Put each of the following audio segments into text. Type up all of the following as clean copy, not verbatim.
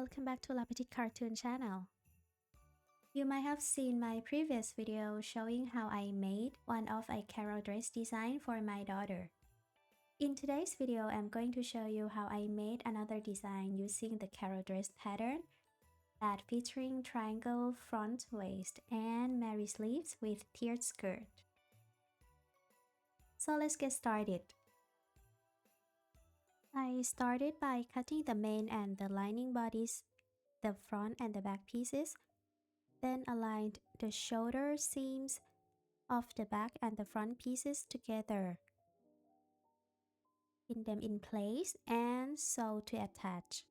welcome back to La Petite Cartoon channel. You might have seen my previous video showing how I made one of a carol dress design for my daughter. In today's video, I'm going to show you how I made another design using the carol dress pattern that featuring triangle front waist and Mary sleeves with tiered skirt. So let's get started. I started by cutting the main and the lining bodies, the front and the back pieces, then aligned the shoulder seams of the back and the front pieces together. Pin them in place and sew to attach.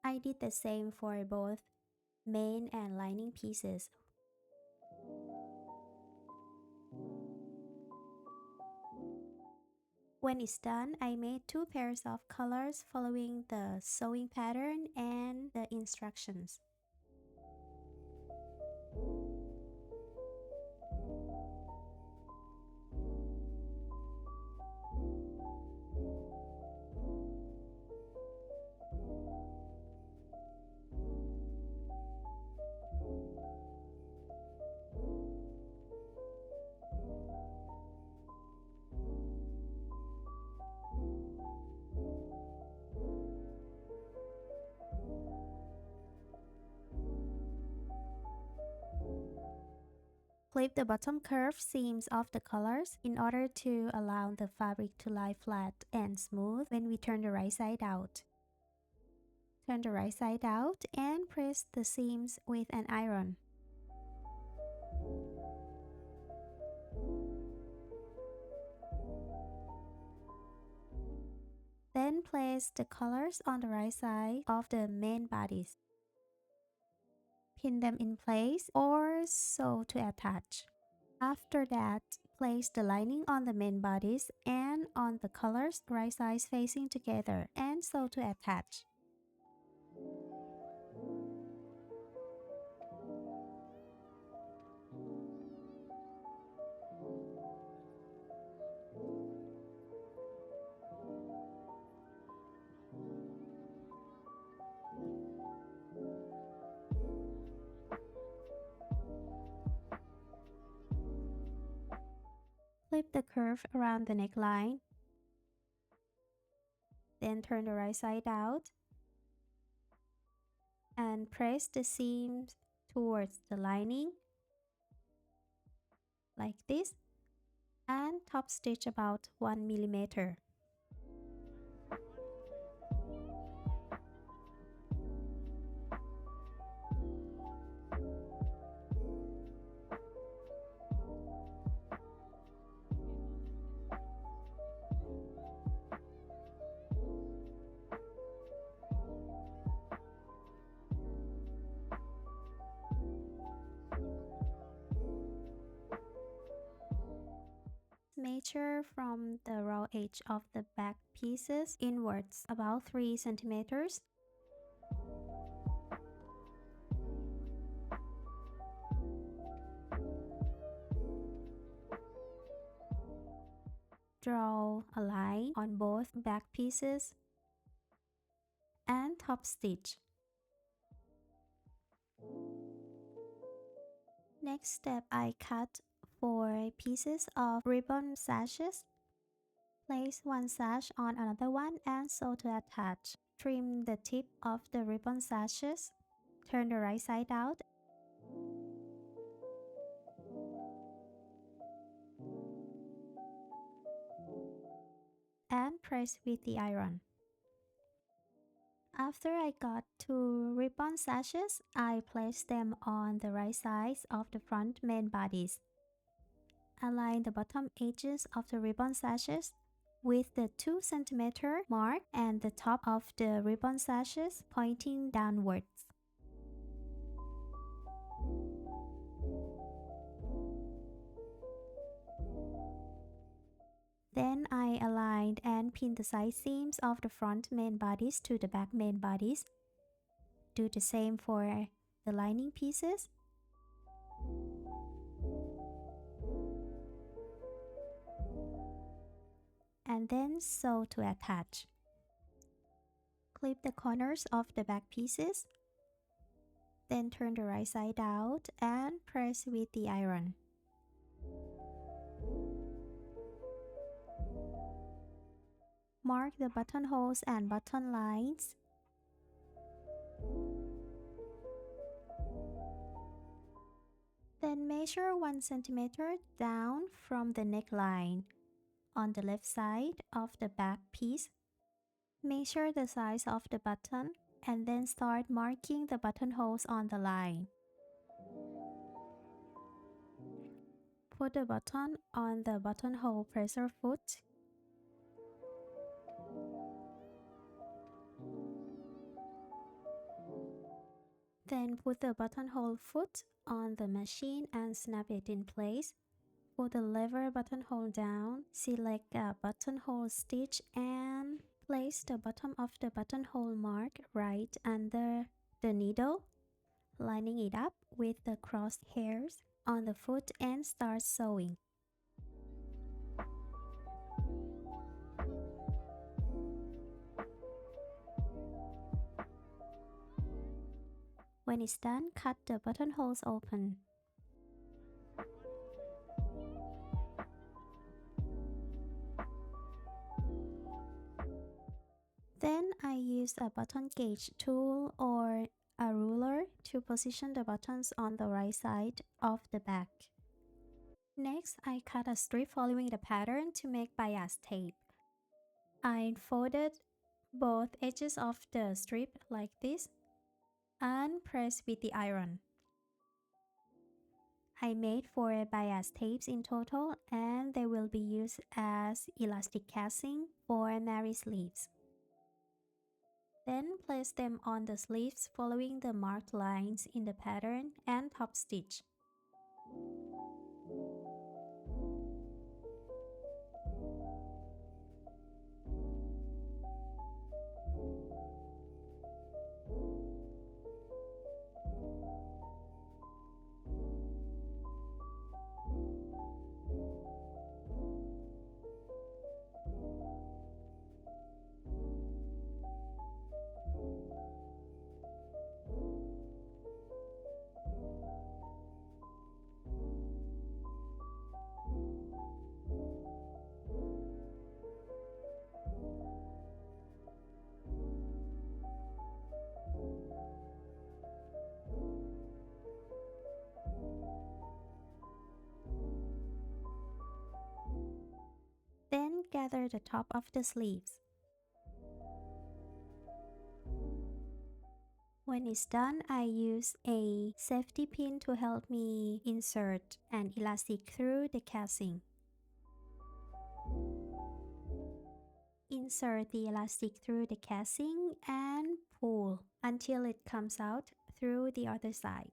I did the same for both main and lining pieces. When it's done, I made two pairs of colors following the sewing pattern and the instructions. Clip the bottom curve seams of the colors in order to allow the fabric to lie flat and smooth when we turn the right side out. Turn the right side out and press the seams with an iron. Then place the colors on the right side of the main bodies. Pin them in place or sew to attach. After that, place the lining on the main bodies and on the colors right sides facing together and sew to attach. Flip the curve around the neckline. Then turn the right side out and press the seams towards the lining like this and top stitch about 1 millimeter. Measure from the raw edge of the back pieces inwards about 3 centimeters. Draw a line on both back pieces and top stitch. Next step, I cut 4 pieces of ribbon sashes. Place one sash on another one and sew to attach. Trim the tip of the ribbon sashes. Turn the right side out. And press with the iron. After I got 2 ribbon sashes, I placed them on the right sides of the front main bodies. Align the bottom edges of the ribbon sashes with the 2 cm mark and the top of the ribbon sashes pointing downwards. Then I aligned and pinned the side seams of the front main bodies to the back main bodies. Do the same for the lining pieces. and then sew to attach. Clip the corners of the back pieces. Then turn the right side out and press with the iron. Mark the buttonholes and button lines. Then measure 1 cm down from the neckline on the left side of the back piece. Measure the size of the button and then start marking the buttonholes on the line. Put the button on the buttonhole presser foot. Then put the buttonhole foot on the machine and snap it in place. Put the lever buttonhole down, select a buttonhole stitch and place the bottom of the buttonhole mark right under the needle, lining it up with the crossed hairs on the foot and start sewing. When it's done, cut the buttonholes open. Then I use a button gauge tool or a ruler to position the buttons on the right side of the back. Next, I cut a strip following the pattern to make bias tape. I folded both edges of the strip like this and press with the iron. I made 4 bias tapes in total and they will be used as elastic casing for Mary's sleeves. Then place them on the sleeves following the marked lines in the pattern and top stitch. Then gather the top of the sleeves. When it's done, I use a safety pin to help me insert an elastic through the casing. Insert the elastic through the casing and pull until it comes out through the other side.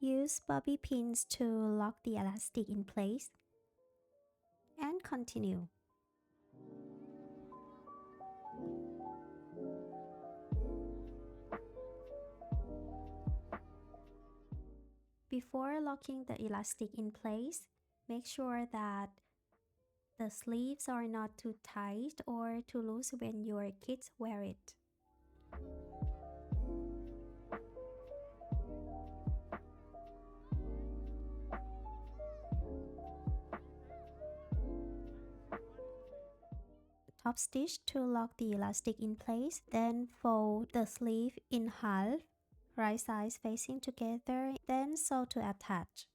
Use bobby pins to lock the elastic in place and continue. Before locking the elastic in place, make sure that the sleeves are not too tight or too loose when your kids wear it. Top stitch to lock the elastic in place, then fold the sleeve in half, right sides facing together, then sew to attach.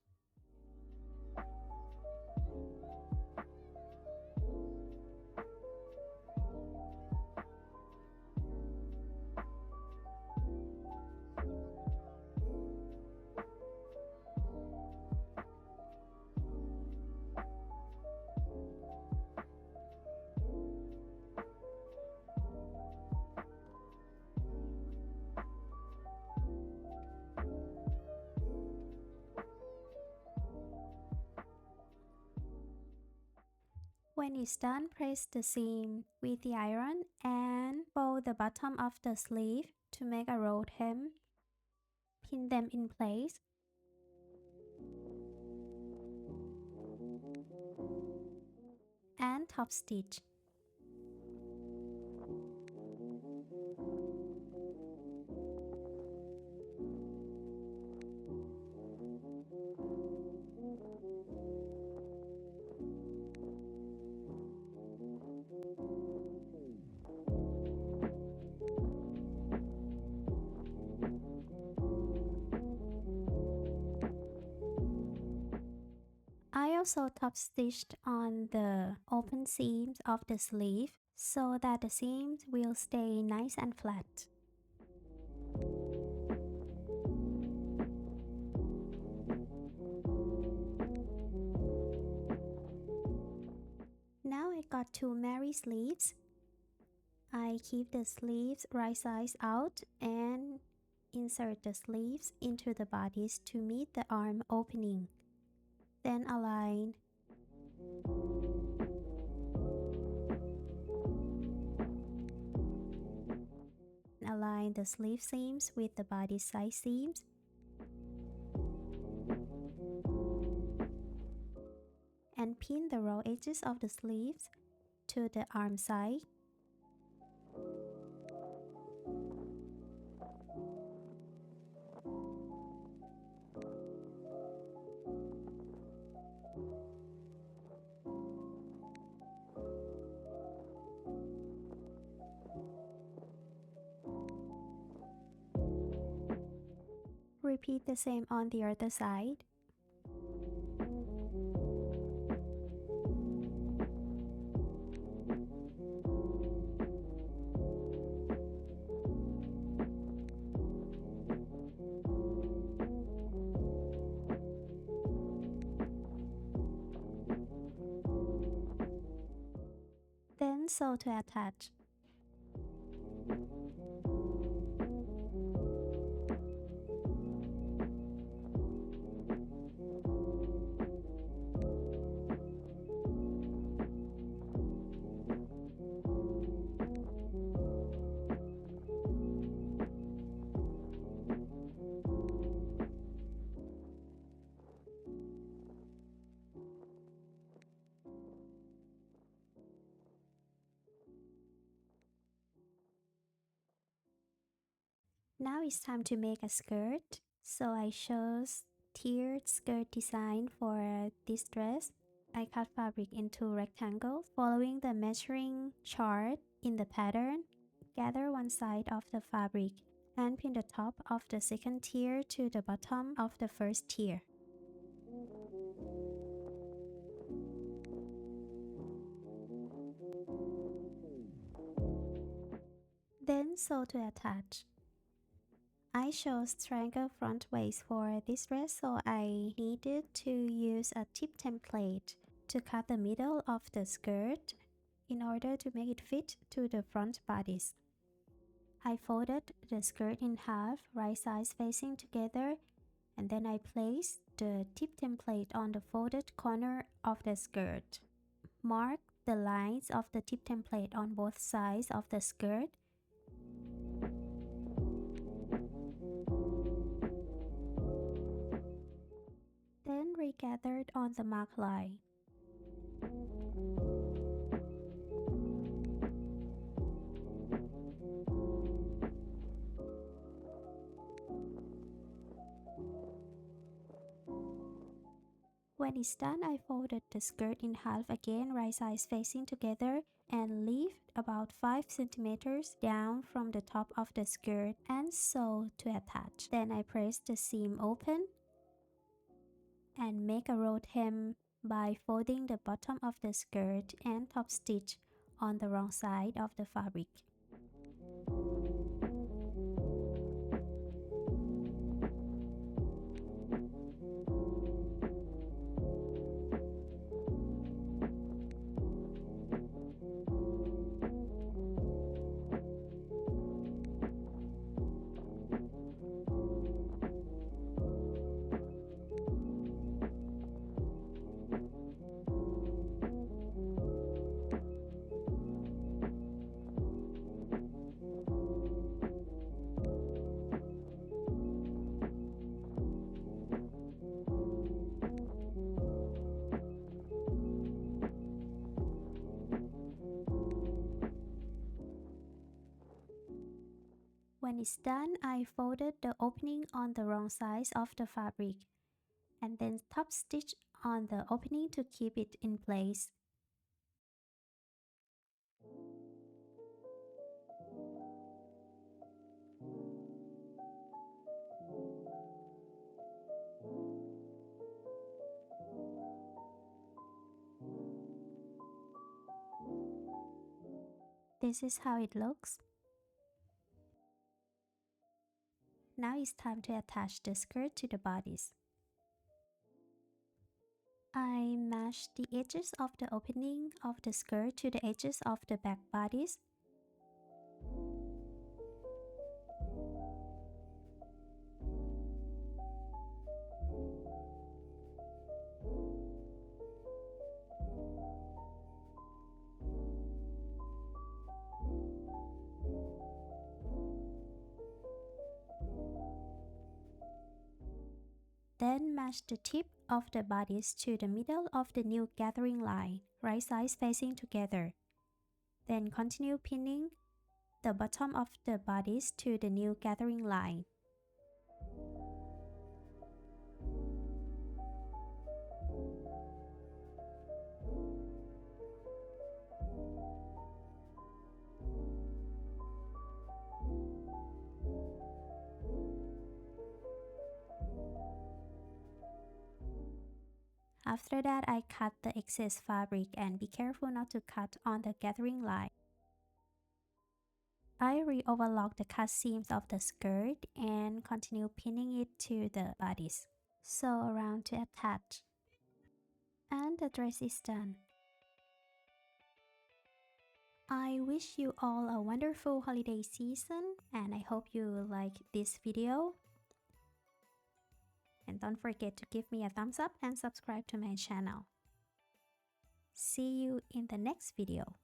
When it's done, press the seam with the iron and fold the bottom of the sleeve to make a rolled hem. Pin them in place. And top stitch. I also top stitched on the open seams of the sleeve so that the seams will stay nice and flat. Now I got two Mary sleeves. I keep the sleeves right size out and insert the sleeves into the bodice to meet the arm opening. Then align. Align the sleeve seams with the body side seams. And pin the raw edges of the sleeves to the arm side. Repeat the same on the other side. Then sew to attach. Now it's time to make a skirt. So I chose tiered skirt design for this dress. I cut fabric into rectangles following the measuring chart in the pattern. Gather one side of the fabric and pin the top of the second tier to the bottom of the first tier. Then sew to attach. I chose triangle front waist for this dress, so I needed to use a tip template to cut the middle of the skirt in order to make it fit to the front bodice. I folded the skirt in half, right sides facing together, and then I placed the tip template on the folded corner of the skirt. Mark the lines of the tip template on both sides of the skirt. Then regathered on the mark line. When it's done, I folded the skirt in half again, right sides facing together, and leave about 5 centimeters down from the top of the skirt and sew to attach. Then I press the seam open and make a rolled hem by folding the bottom of the skirt and top stitch on the wrong side of the fabric. When it's done, I folded the opening on the wrong side of the fabric and then top stitch on the opening to keep it in place. This is how it looks. Now it's time to attach the skirt to the bodice. I matched the edges of the opening of the skirt to the edges of the back bodice. Then match the tip of the bodice to the middle of the new gathering line, right sides facing together. Then continue pinning the bottom of the bodice to the new gathering line. After that, I cut the excess fabric and be careful not to cut on the gathering line. I re-overlock the cut seams of the skirt and continue pinning it to the bodice. Sew around to attach. And the dress is done. I wish you all a wonderful holiday season and I hope you like this video. And don't forget to give me a thumbs up and subscribe to my channel. See you in the next video.